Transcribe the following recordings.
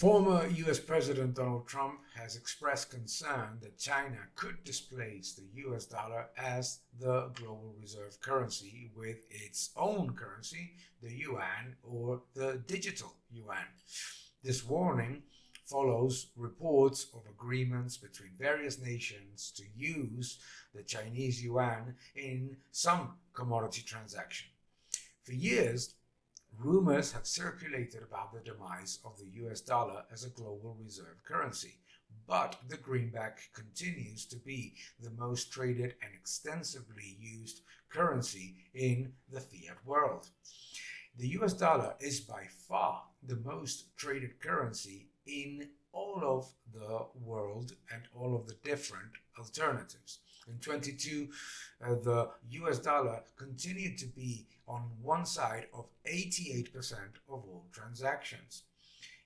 Former US President Donald Trump has expressed concern that China could displace the US dollar as the global reserve currency with its own currency, the yuan or the digital yuan. This warning follows reports of agreements between various nations to use the Chinese yuan in some commodity transaction. For years, rumors have circulated about the demise of the US dollar as a global reserve currency, but the greenback continues to be the most traded and extensively used currency in the fiat world. The US dollar is by far the most traded currency in all of the world and all of the different alternatives. In 22, the US dollar continued to be on one side of 88% of all transactions.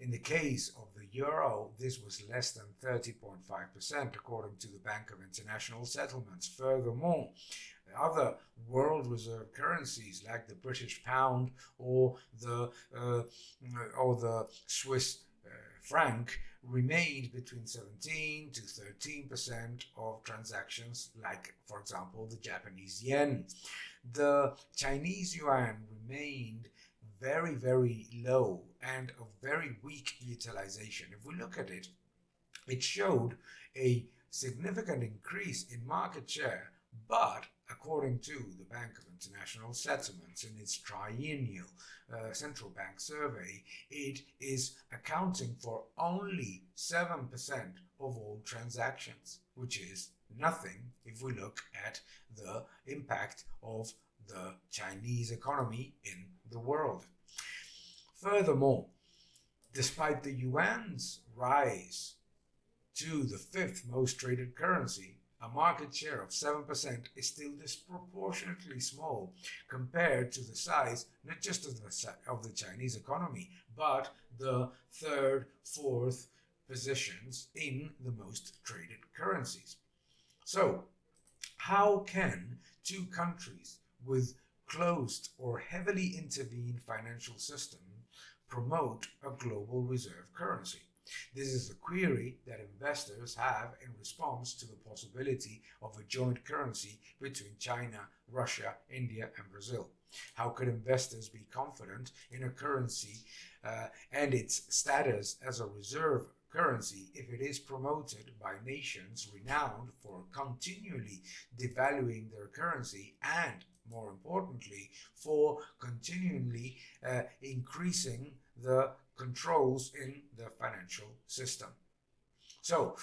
In the case of the euro, this was less than 30.5%, according to the Bank of International Settlements. Furthermore, other world reserve currencies like the British pound or the Swiss franc remained between 17 to 13% of transactions, like, for example, the Japanese yen. The Chinese yuan remained very, very low and of very weak utilization. If we look at it, it showed a significant increase in market share, but according to the Bank of International Settlements in its triennial central bank survey, it is accounting for only 7% of all transactions, which is nothing if we look at the impact of the Chinese economy in the world. Furthermore, despite the yuan's rise to the fifth most traded currency, a market share of 7% is still disproportionately small compared to the size, not just of the Chinese economy, but the third, fourth positions in the most traded currencies. So, how can two countries with closed or heavily intervened financial systems promote a global reserve currency? This is a query that investors have in response to the possibility of a joint currency between China, Russia, India, and Brazil. How could investors be confident in a currency and its status as a reserve currency if it is promoted by nations renowned for continually devaluing their currency and, more importantly, for continually increasing the controls in the financial system? So,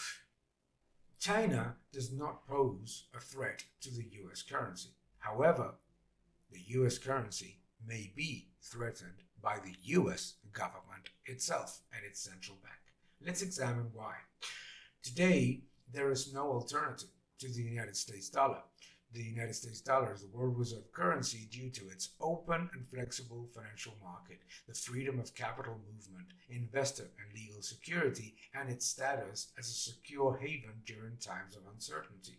China does not pose a threat to the US currency. However, the US currency may be threatened by the US government itself and its central bank. Let's examine why. Today, there is no alternative to the United States dollar. The United States dollar is the world reserve currency due to its open and flexible financial market, the freedom of capital movement, investor and legal security, and its status as a secure haven during times of uncertainty.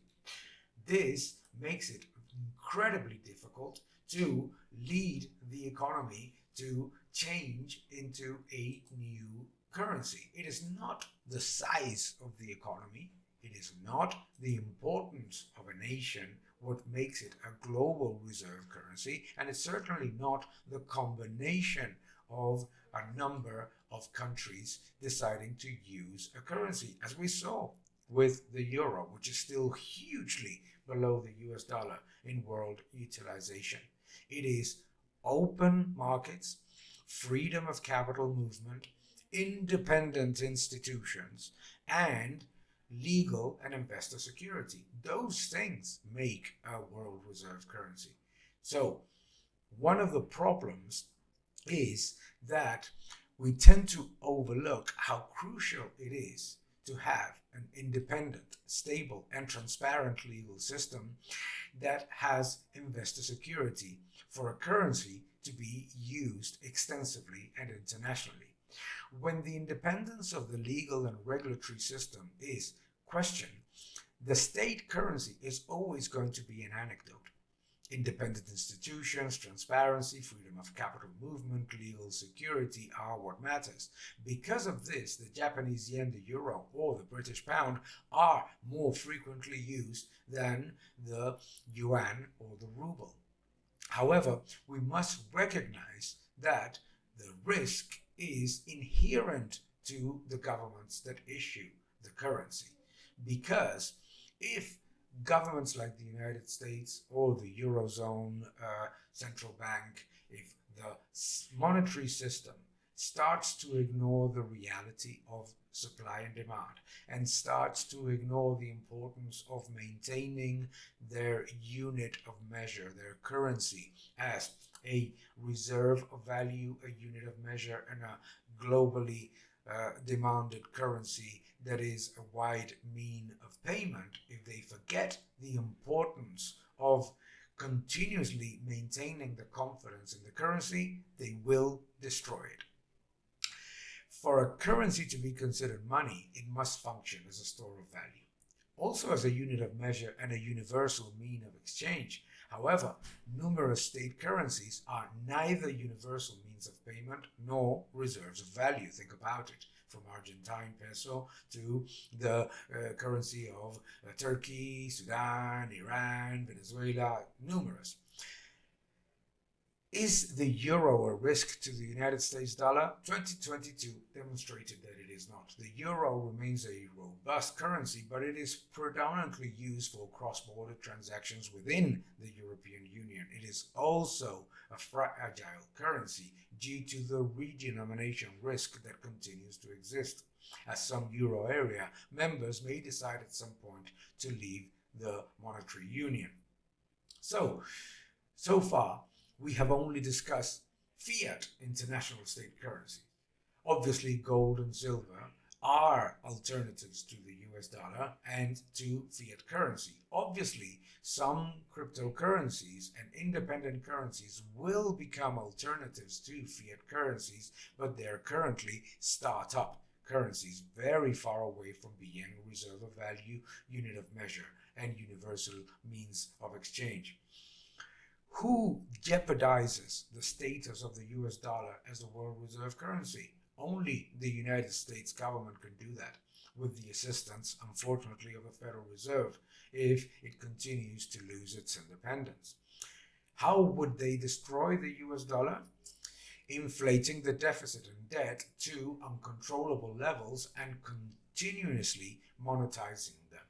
This makes it incredibly difficult to lead the economy to change into a new currency. It is not the size of the economy, it is not the importance of a nation what makes it a global reserve currency, and it's certainly not the combination of a number of countries deciding to use a currency, as we saw with the euro, which is still hugely below the US dollar in world utilization. It is open markets, freedom of capital movement, independent institutions, and legal and investor security. Those things make a world reserve currency. So, one of the problems is that we tend to overlook how crucial it is to have an independent, stable, and transparent legal system that has investor security for a currency to be used extensively and internationally. When the independence of the legal and regulatory system is questioned, the state currency is always going to be an anecdote. Independent institutions, transparency, freedom of capital movement, legal security are what matters. Because of this, the Japanese yen, the euro, or the British pound are more frequently used than the yuan or the ruble. However, we must recognize that the risk is inherent to the governments that issue the currency. Because if governments like the United States or the Eurozone central bank, if the monetary system starts to ignore the reality of supply and demand and starts to ignore the importance of maintaining their unit of measure, their currency, as a reserve of value, a unit of measure, and a globally demanded currency that is a wide mean of payment, if they forget the importance of continuously maintaining the confidence in the currency, they will destroy it. For a currency to be considered money, it must function as a store of value, also as a unit of measure and a universal mean of exchange. However, numerous state currencies are neither universal means of payment nor reserves of value. Think about it. From Argentine peso to the currency of Turkey, Sudan, Iran, Venezuela, numerous. Is the euro a risk to the United States dollar? 2022 demonstrated that it is not. The euro remains a robust currency, but it is predominantly used for cross-border transactions within the European Union. It is also a fragile currency due to the redenomination risk that continues to exist, as some euro area members may decide at some point to leave the monetary union. So far, we have only discussed fiat international state currencies. Obviously, gold and silver are alternatives to the US dollar and to fiat currency. Obviously, some cryptocurrencies and independent currencies will become alternatives to fiat currencies, but they are currently startup currencies, very far away from being a reserve of value, unit of measure, and universal means of exchange. Who jeopardizes the status of the US dollar as a world reserve currency? Only the United States government can do that, with the assistance, unfortunately, of the Federal Reserve, if it continues to lose its independence. How would they destroy the US dollar? Inflating the deficit and debt to uncontrollable levels and continuously monetizing them.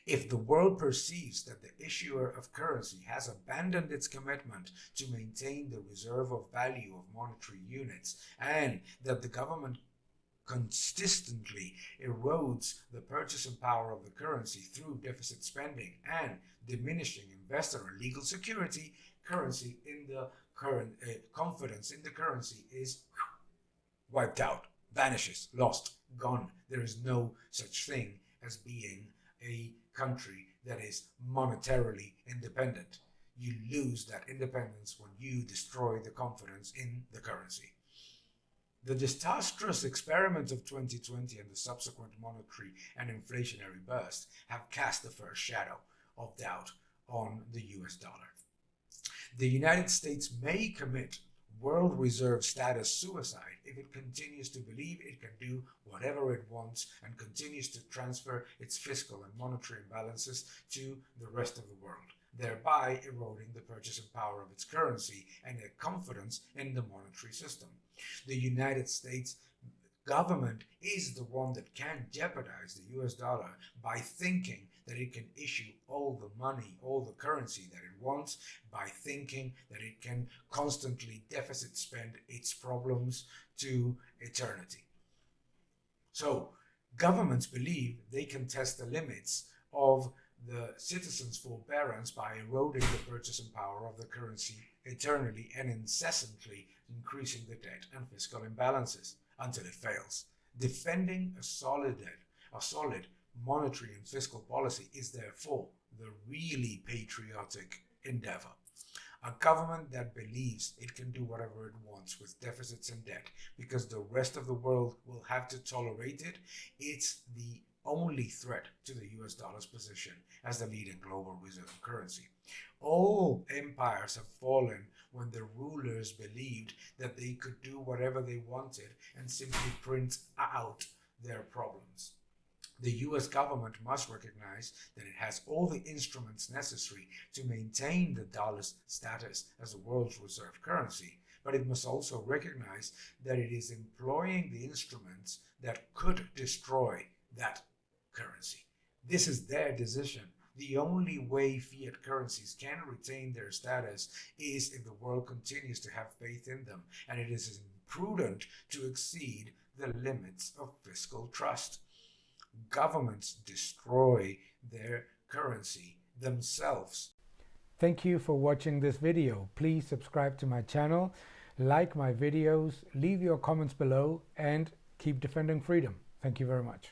If the world perceives that the issuer of currency has abandoned its commitment to maintain the reserve of value of monetary units, and that the government consistently erodes the purchasing power of the currency through deficit spending and diminishing investor and legal security, currency in the current confidence in the currency is wiped out, vanishes, lost, gone. There is no such thing as being a country that is monetarily independent. You lose that independence when you destroy the confidence in the currency. The disastrous experiment of 2020 and the subsequent monetary and inflationary burst have cast the first shadow of doubt on the US dollar. The United States may commit world reserve status suicide if it continues to believe it can do whatever it wants and continues to transfer its fiscal and monetary imbalances to the rest of the world, thereby eroding the purchasing power of its currency and the confidence in the monetary system. The United States government is the one that can jeopardize the US dollar by thinking that it can issue all the money, all the currency that it wants, by thinking that it can constantly deficit spend its problems to eternity. So, governments believe they can test the limits of the citizens' forbearance by eroding the purchasing power of the currency eternally and incessantly increasing the debt and fiscal imbalances until it fails. Defending a solid monetary and fiscal policy is therefore the really patriotic endeavor. A government that believes it can do whatever it wants with deficits and debt because the rest of the world will have to tolerate it, it's the only threat to the US dollar's position as the leading global reserve currency. All empires have fallen when the rulers believed that they could do whatever they wanted and simply print out their problems. The US government must recognize that it has all the instruments necessary to maintain the dollar's status as the world's reserve currency, but it must also recognize that it is employing the instruments that could destroy that currency. This is their decision. The only way fiat currencies can retain their status is if the world continues to have faith in them, and it is imprudent to exceed the limits of fiscal trust. Governments destroy their currency themselves. Thank you for watching this video. Please subscribe to my channel, like my videos, leave your comments below, and keep defending freedom. Thank you very much.